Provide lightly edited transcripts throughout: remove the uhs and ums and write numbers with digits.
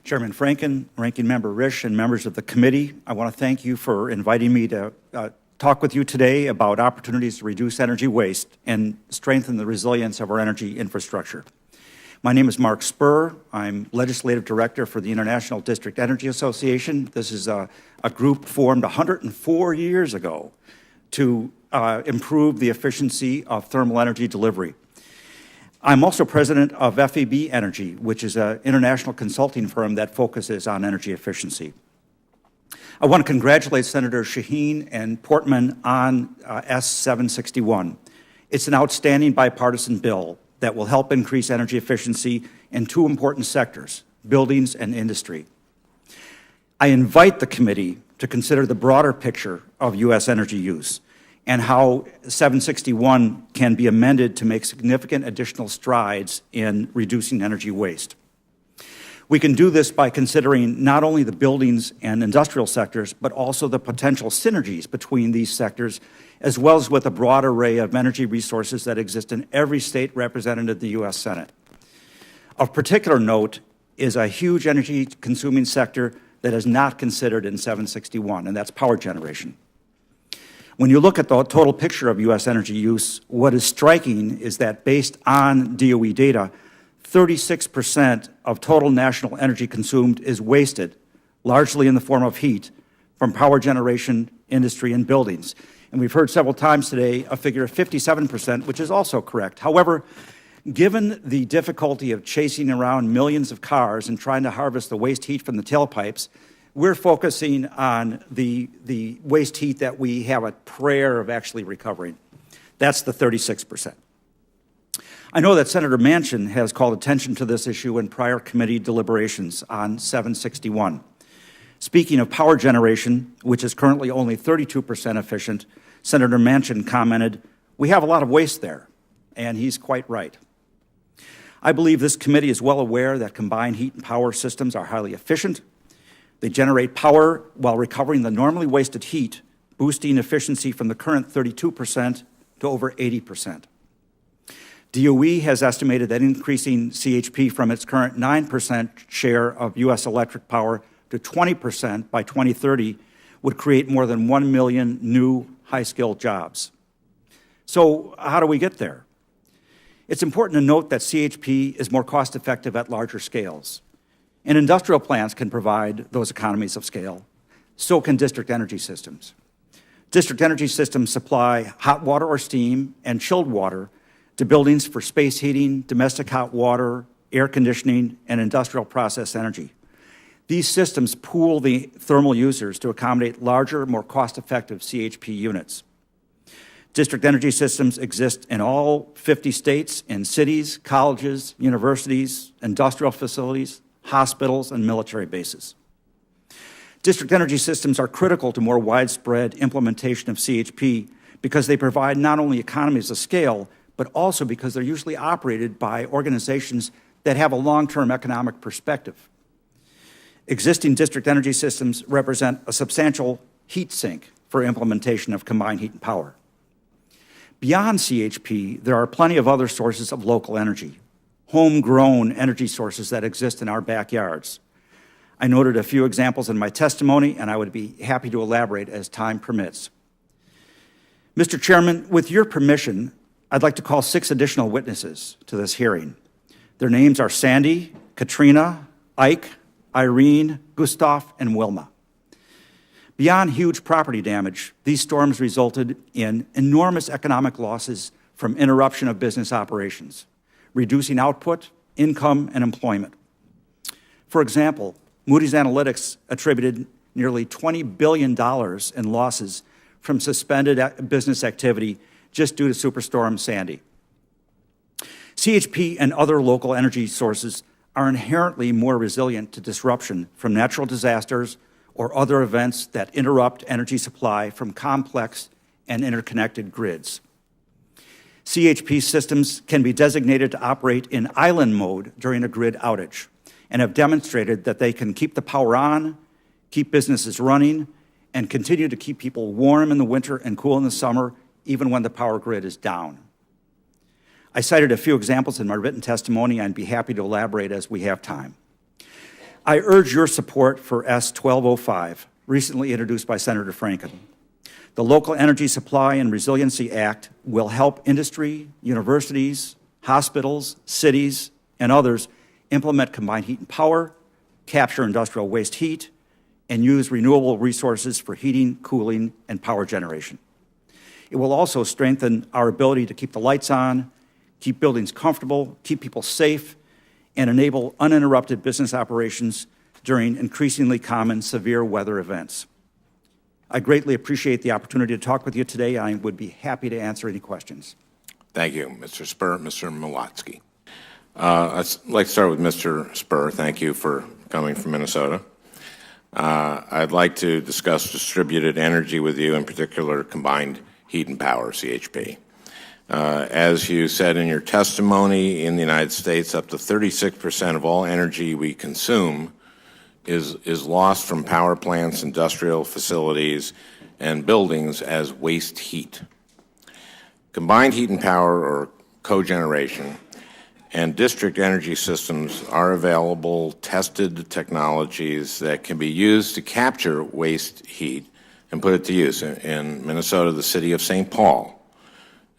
Chairman Franken, Ranking Member Risch, and members of the committee, I want to thank you for inviting me to talk with you today about opportunities to reduce energy waste and strengthen the resilience of our energy infrastructure. My name is Mark Spurr. I'm Legislative Director for the International District Energy Association. This is a group formed 104 years ago to improve the efficiency of thermal energy delivery. I'm also president of FEB Energy, which is an international consulting firm that focuses on energy efficiency. I want to congratulate Senator Shaheen and Portman on S-761. It's an outstanding bipartisan bill that will help increase energy efficiency in two important sectors, buildings and industry. I invite the committee to consider the broader picture of U.S. energy use and how 761 can be amended to make significant additional strides in reducing energy waste. We can do this by considering not only the buildings and industrial sectors, but also the potential synergies between these sectors, as well as with a broad array of energy resources that exist in every state represented in the U.S. Senate. Of particular note is a huge energy-consuming sector that is not considered in 761, and that's power generation. When you look at the total picture of U.S. energy use, what is striking is that based on DOE data, 36% of total national energy consumed is wasted, largely in the form of heat, from power generation, industry, and buildings. And we've heard several times today a figure of 57%, which is also correct. However, given the difficulty of chasing around millions of cars and trying to harvest the waste heat from the tailpipes, we're focusing on the waste heat that we have a prayer of actually recovering. That's the 36%. I know that Senator Manchin has called attention to this issue in prior committee deliberations on 761. Speaking of power generation, which is currently only 32% efficient, Senator Manchin commented, "We have a lot of waste there," and he's quite right. I believe this committee is well aware that combined heat and power systems are highly efficient. They generate power while recovering the normally wasted heat, boosting efficiency from the current 32% to over 80%. DOE has estimated that increasing CHP from its current 9% share of U.S. electric power to 20% by 2030 would create more than 1 million new high-skilled jobs. So how do we get there? It's important to note that CHP is more cost-effective at larger scales. And industrial plants can provide those economies of scale. So can district energy systems. District energy systems supply hot water or steam and chilled water to buildings for space heating, domestic hot water, air conditioning, and industrial process energy. These systems pool the thermal users to accommodate larger, more cost-effective CHP units. District energy systems exist in all 50 states, in cities, colleges, universities, industrial facilities, hospitals, and military bases. District energy systems are critical to more widespread implementation of CHP because they provide not only economies of scale, but also because they're usually operated by organizations that have a long-term economic perspective. Existing district energy systems represent a substantial heat sink for implementation of combined heat and power. Beyond CHP, there are plenty of other sources of local energy, homegrown energy sources that exist in our backyards. I noted a few examples in my testimony, and I would be happy to elaborate as time permits. Mr. Chairman, with your permission, I'd like to call 6 additional witnesses to this hearing. Their names are Sandy, Katrina, Ike, Irene, Gustav, and Wilma. Beyond huge property damage, these storms resulted in enormous economic losses from interruption of business operations, reducing output, income, and employment. For example, Moody's Analytics attributed nearly $20 billion in losses from suspended business activity just due to Superstorm Sandy. CHP and other local energy sources are inherently more resilient to disruption from natural disasters or other events that interrupt energy supply from complex and interconnected grids. CHP systems can be designated to operate in island mode during a grid outage and have demonstrated that they can keep the power on, keep businesses running, and continue to keep people warm in the winter and cool in the summer, even when the power grid is down. I cited a few examples in my written testimony. I'd be happy to elaborate as we have time. I urge your support for S-1205, recently introduced by Senator Franken. The Local Energy Supply and Resiliency Act will help industry, universities, hospitals, cities, and others implement combined heat and power, capture industrial waste heat, and use renewable resources for heating, cooling, and power generation. It will also strengthen our ability to keep the lights on, keep buildings comfortable, keep people safe, and enable uninterrupted business operations during increasingly common severe weather events. I greatly appreciate the opportunity to talk with you today. I would be happy to answer any questions. Thank you, Mr. Spurr. Mr. Molotsky. I'd like to start with Mr. Spurr. Thank you for coming from Minnesota. I'd like to discuss distributed energy with you, in particular combined heat and power, CHP. As you said in your testimony, in the United States, up to 36% of all energy we consume is lost from power plants, industrial facilities, and buildings as waste heat. Combined heat and power, or cogeneration, and district energy systems are available, tested technologies that can be used to capture waste heat and put it to use. In Minnesota, the city of St. Paul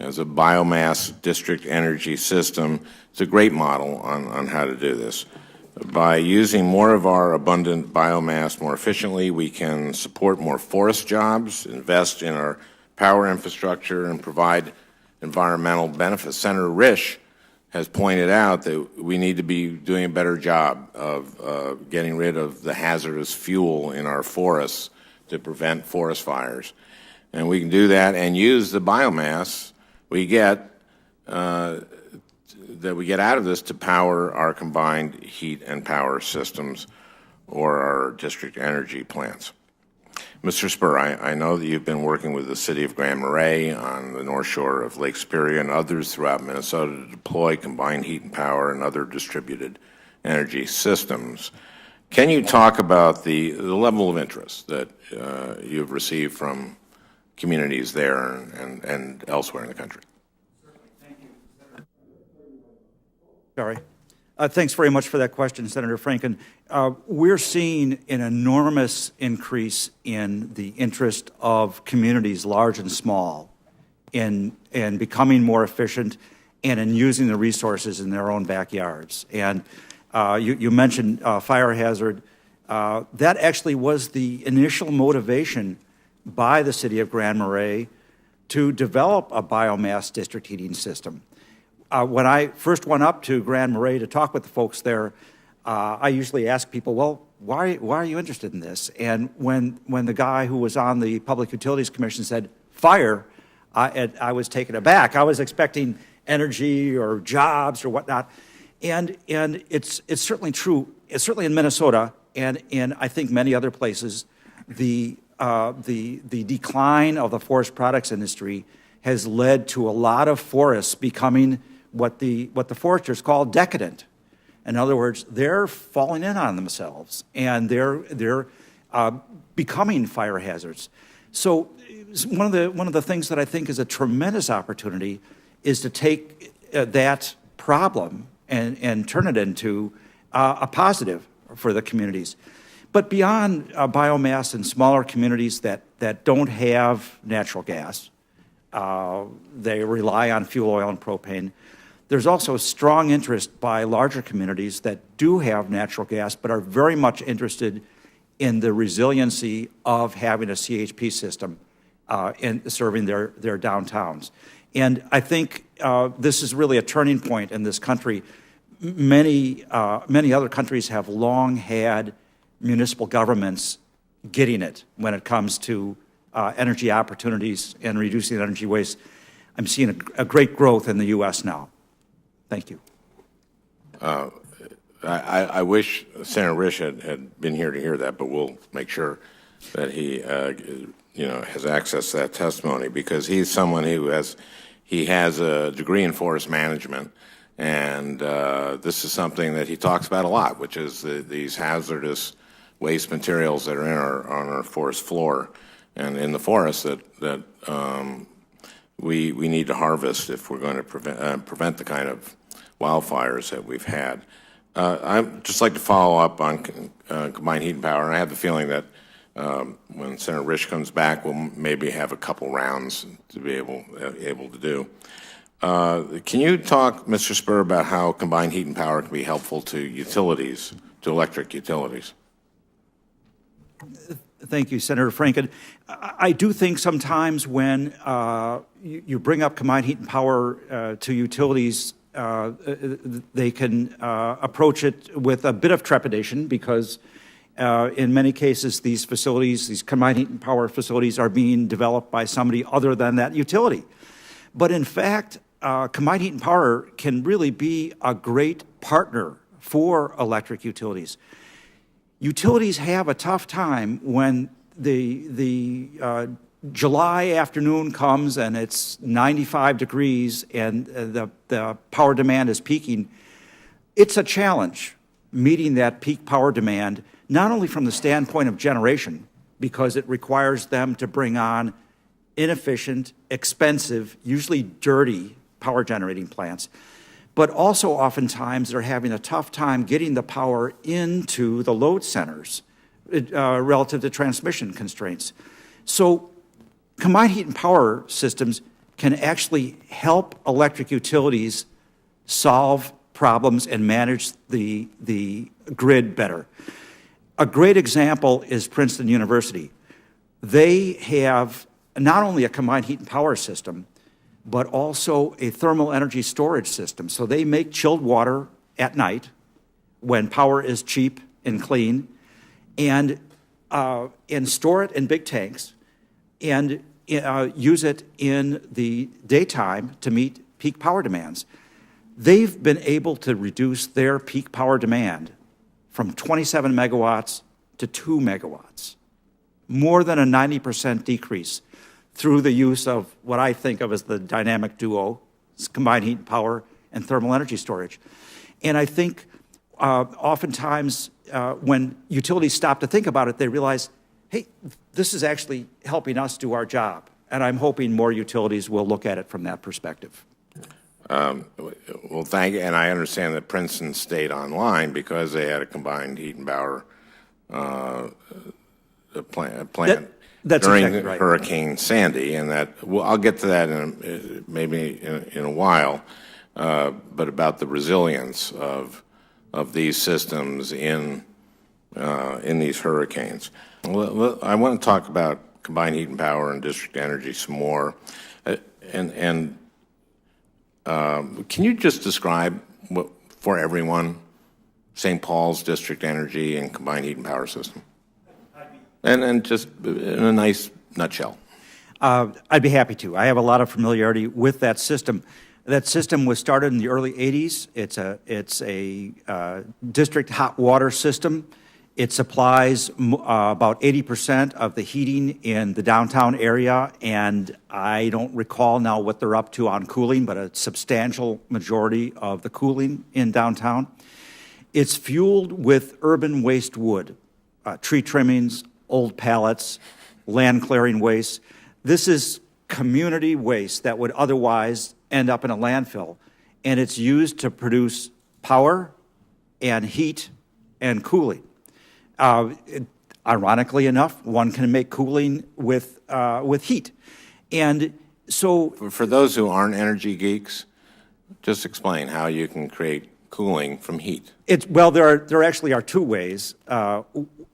as a biomass district energy system. It's a great model on how to do this. By using more of our abundant biomass more efficiently, we can support more forest jobs, invest in our power infrastructure, and provide environmental benefits. Senator Risch has pointed out that we need to be doing a better job of getting rid of the hazardous fuel in our forests to prevent forest fires. And we can do that and use the biomass we get that we get out of this to power our combined heat and power systems or our district energy plants. Mr. Spurr, I know that you've been working with the city of Grand Marais on the north shore of Lake Superior and others throughout Minnesota to deploy combined heat and power and other distributed energy systems. Can you talk about the level of interest that you've received from communities there and elsewhere in the country? Thank you. Sorry. Thanks very much for that question, Senator Franken. We're seeing an enormous increase in the interest of communities, large and small, in becoming more efficient and in using the resources in their own backyards. And you mentioned fire hazard. That actually was the initial motivation by the city of Grand Marais to develop a biomass district heating system. When I first went up to Grand Marais to talk with the folks there, I usually ask people, well, why are you interested in this? And when the guy who was on the Public Utilities Commission said fire, I was taken aback. I was expecting energy or jobs or whatnot. And it's certainly true. It's certainly in Minnesota and in, I think, many other places, the decline of the forest products industry has led to a lot of forests becoming what the foresters call decadent. In other words, they're falling in on themselves and they're becoming fire hazards. So one of the things that I think is a tremendous opportunity is to take that problem and turn it into a positive for the communities. But beyond biomass in smaller communities that don't have natural gas, they rely on fuel oil and propane. There's also strong interest by larger communities that do have natural gas but are very much interested in the resiliency of having a CHP system in serving their downtowns. And I think this is really a turning point in this country. Many other countries have long had municipal governments getting it when it comes to energy opportunities and reducing energy waste. I'm seeing a great growth in the U.S. now. Thank you. I wish Senator Risch had been here to hear that, but we'll make sure that he has access to that testimony, because he's someone who has a degree in forest management, and this is something that he talks about a lot, which is these hazardous waste materials that are on our forest floor and in the forest that we need to harvest if we're going to prevent the kind of wildfires that we've had. I'd just like to follow up on combined heat and power, and I have the feeling that when Senator Risch comes back, we'll maybe have a couple rounds to be able to do. Can you talk, Mr. Spurr, about how combined heat and power can be helpful to utilities, to electric utilities? Thank you, Senator Franken. I do think sometimes when you bring up combined heat and power to utilities, they can approach it with a bit of trepidation because in many cases these facilities, these combined heat and power facilities are being developed by somebody other than that utility. But in fact, combined heat and power can really be a great partner for electric utilities. Utilities have a tough time when the July afternoon comes and it's 95 degrees and the power demand is peaking. It's a challenge meeting that peak power demand, not only from the standpoint of generation, because it requires them to bring on inefficient, expensive, usually dirty power generating plants, but also oftentimes they're having a tough time getting the power into the load centers relative to transmission constraints. So combined heat and power systems can actually help electric utilities solve problems and manage the grid better. A great example is Princeton University. They have not only a combined heat and power system, but also a thermal energy storage system. So they make chilled water at night when power is cheap and clean, and store it in big tanks, and use it in the daytime to meet peak power demands. They've been able to reduce their peak power demand from 27 megawatts to 2 megawatts, more than a 90% decrease through the use of what I think of as the dynamic duo, combined heat and power and thermal energy storage. And I think oftentimes when utilities stop to think about it, they realize, hey, this is actually helping us do our job. And I'm hoping more utilities will look at it from that perspective. Well, thank you. And I understand that Princeton stayed online because they had a combined heat and power plant That's during exactly right. Hurricane Sandy, and that, well, I'll get to that maybe in a while, but about the resilience of these systems in these hurricanes. Well, I want to talk about combined heat and power and district energy some more, and can you just describe what, for everyone, St. Paul's district energy and combined heat and power system? And just in a nice nutshell. I'd be happy to. I have a lot of familiarity with that system. That system was started in the early 80s. It's a district hot water system. It supplies about 80% of the heating in the downtown area, and I don't recall now what they're up to on cooling, but a substantial majority of the cooling in downtown. It's fueled with urban waste wood, tree trimmings, old pallets, land clearing waste. This is community waste that would otherwise end up in a landfill, and it's used to produce power and heat and cooling. Ironically enough, one can make cooling with heat. And so for those who aren't energy geeks, just explain how you can create cooling from heat. Well, there actually are two ways.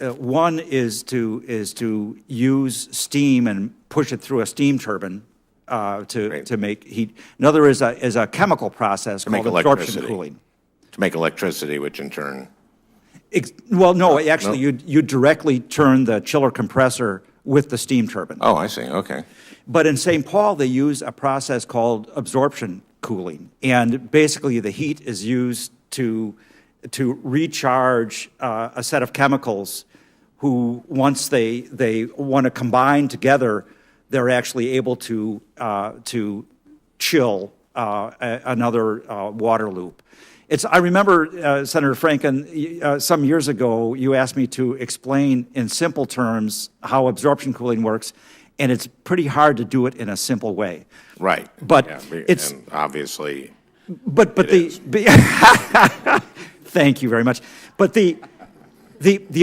One is to use steam and push it through a steam turbine to make heat. Another is a chemical process called absorption cooling. To make electricity, which in turn. Well, no, actually, you directly turn the chiller compressor with the steam turbine. Oh, I see. Okay. But in St. Paul, they use a process called absorption cooling, and basically the heat is used to recharge a set of chemicals. Who once they want to combine together, they're actually able to chill another water loop. I remember, Senator Franken, some years ago, you asked me to explain in simple terms how absorption cooling works, and it's pretty hard to do it in a simple way. Right. But yeah, it's and obviously. But thank Thank you very much. But the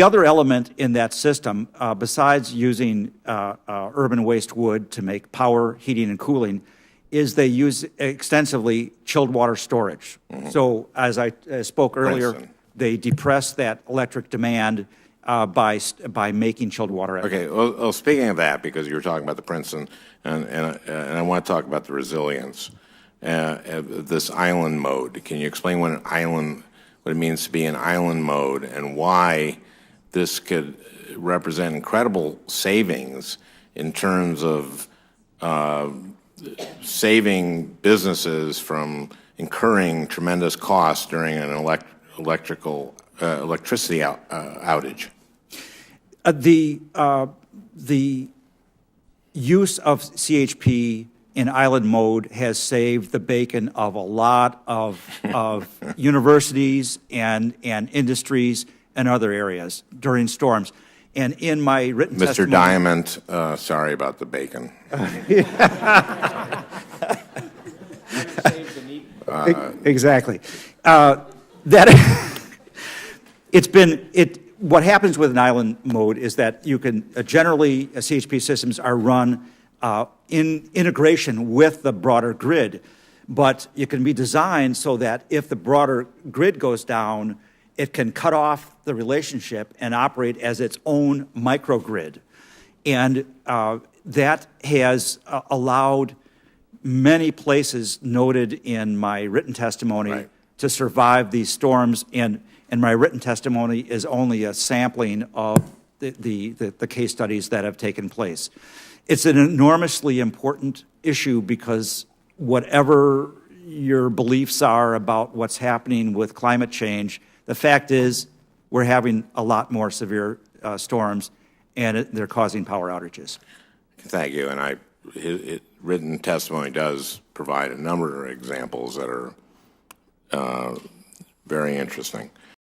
other element in that system, besides using urban waste wood to make power, heating, and cooling, is they use extensively chilled water storage. So as I spoke earlier, Princeton. they depress that electric demand by making chilled water. Okay, well, speaking of that, because you were talking about the Princeton, and I want to talk about the resilience, this island mode. Can you explain what it means to be an island mode, and why this could represent incredible savings in terms of saving businesses from incurring tremendous costs during an electricity outage? The use of CHP in island mode has saved the bacon of a lot of universities and industries and other areas during storms. And in my written Mr. testimony, Diamond, sorry about the bacon. Exactly. What happens with an island mode is that you can generally CHP systems are run in integration with the broader grid, but it can be designed so that if the broader grid goes down, it can cut off the relationship and operate as its own microgrid. And that has allowed many places noted in my written testimony to survive these storms, and my written testimony is only a sampling of the case studies that have taken place. It's an enormously important issue because whatever your beliefs are about what's happening with climate change, the fact is we're having a lot more severe storms, and they're causing power outages. Thank you. And written testimony does provide a number of examples that are very interesting.